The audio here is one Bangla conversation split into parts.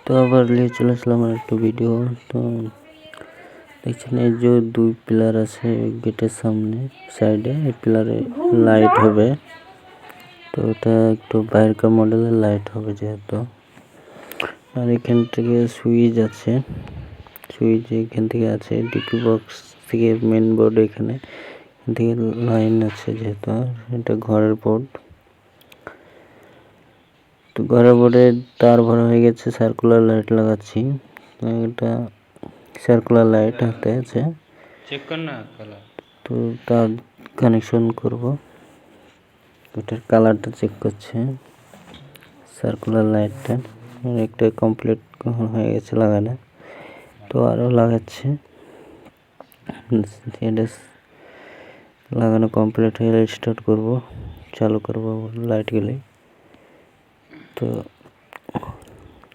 তো আবার নিয়ে চলে আসলাম একটা ভিডিও। তো দেখছেন এই যে দুই পিলার আছে গেটের সামনে সাইডে, এই পিলারে লাইট হবে। তো এটা একটু বাইরেকার মডেলের লাইট হবে যেহেতু। আর এখান থেকে সুইচ আছে, সুইচ এখান থেকে আছে ডিপি বক্স থেকে মেন বোর্ড, এখান থেকে লাইন আছে যেহেতু। এটা ঘরের বোর্ড। তো ঘরের বোর্ডে তার ভরা হয়ে গেছে, সার্কুলার লাইট লাগাচ্ছি। এটা সার্কুলার লাইট হাতে আছে, চেক কর না কালার। তো তার কানেকশন করব, ওটার কালারটা চেক করছে সার্কুলার লাইটটা। একটা কমপ্লিট হয়ে গেছে লাগানো, তো আরও লাগাচ্ছে। এটা লাগানো কমপ্লিট হয়ে স্টার্ট করব, চালু করব লাইটগুলি। তো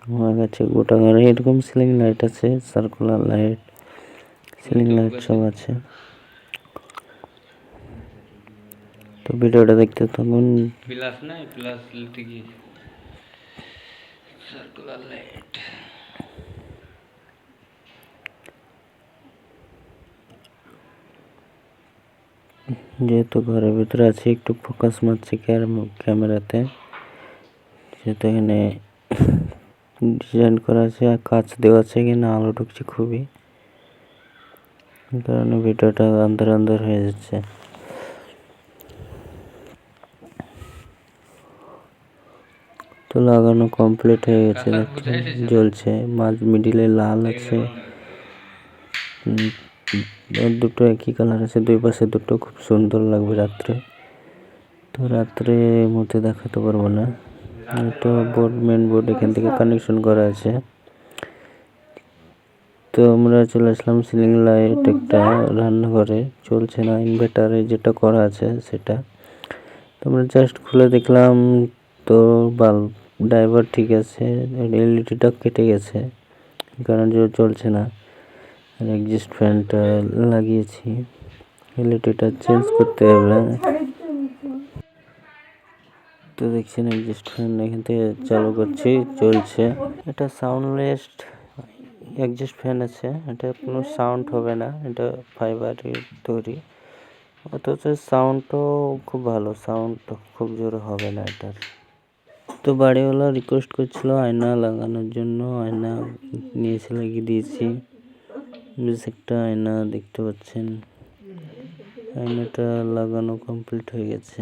আমার কাছে গোটা ঘরে এরকম সিলিং লাইট আছে, সার্কুলার লাইট, সিলিং লাইট সব আছে। তো ভিডিওটা দেখতে থাকুন। প্লাস না, প্লাস থেকে সার্কুলার লাইট। যেহেতু ঘরের ভিতরে আছে একটু ফোকাস মারছে ক্যামেরাতে, যেহেতু এখানে ডিজাইন করা আছে আর কাঁচ দেওয়া আছে, এখানে আলো ঢুকছে খুবই, কারণে ভিডিওটা আন্দার হয়ে যাচ্ছে। তো লাগানো কমপ্লিট হয়ে গেছে, জ্বলছে। মাঝ মিডিলে লাল আছে, দুটো একই কালার আছে, দুই পাশে দুটো, খুব সুন্দর লাগবে রাত্রে। তো রাত্রে মধ্যে দেখাতে পারবো না। এটা বোর্ড, মেন বোর্ড এখান থেকে কানেকশন করা আছে। তো আমরা চলে আসলাম সিলিং লাইট একটা রান্নাঘরে, চলছে না, ইনভার্টারে যেটা করা আছে সেটা। তো আমরা জাস্ট খুলে দেখলাম, তো বাল্ব ড্রাইভার ঠিক আছে, এলইডিটা কেটে গেছে, কারণ যে চলছে না। আর এক্সস্ট ফ্যানটা লাগিয়েছি, এলইডিটা চেঞ্জ করতে হবে। তো দেখছেন এক্সস্ট ফ্যান এখান থেকে চালু করছি, চলছে। এটা সাউন্ডলেস এক্সস্ট ফ্যান আছে, এটা কোনো সাউন্ড হবে না, এটা ফাইবারের তৈরি, অথচ সাউন্ডটাও খুব ভালো, সাউন্ড খুব জোরে হবে না এটার। তো বাড়িওয়ালা রিকোয়েস্ট করছিল আয়না লাগানোর জন্য, আয়না নিয়ে এসে লাগিয়ে দিয়েছি। বেশ একটা আয়না দেখতে পাচ্ছেন, আয়নাটা লাগানো কমপ্লিট হয়ে গেছে।